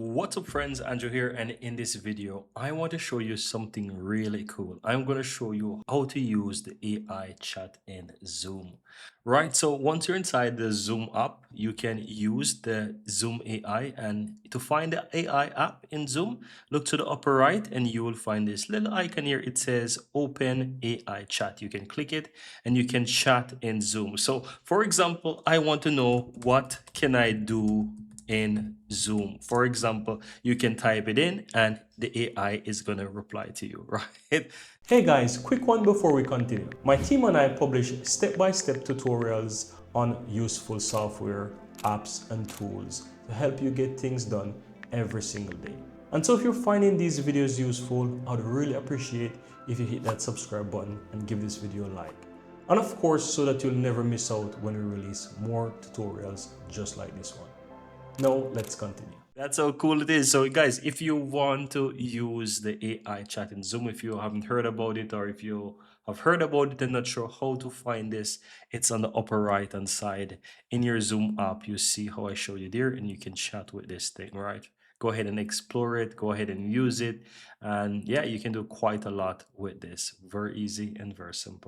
What's up friends, Andrew here, and in this video I want to show you something really cool. I'm going to show you how to use the AI chat in Zoom. Right, so once you're inside the Zoom app, you can use the Zoom AI, and to find the AI app in Zoom, look to the upper right and you will find this little icon here. It says open AI chat. You can click it and you can chat in Zoom. So for example, I want to know what can I do in Zoom. For example, you can type it in and the AI is going to reply to you, right? Hey guys, quick one before we continue. My team and I publish step-by-step tutorials on useful software, apps, and tools to help you get things done every single day. And so if you're finding these videos useful, I'd really appreciate if you hit that subscribe button and give this video a like. And of course, so that you'll never miss out when we release more tutorials just like this one. Now let's continue. That's how cool it is. So guys, if you want to use the AI chat in Zoom, if you haven't heard about it, or if you have heard about it and not sure how to find this, it's on the upper right hand side in your Zoom app. You see how I show you there, and you can chat with this thing, right? Go ahead and explore it, go ahead and use it, and yeah, you can do quite a lot with this. Very easy and very simple.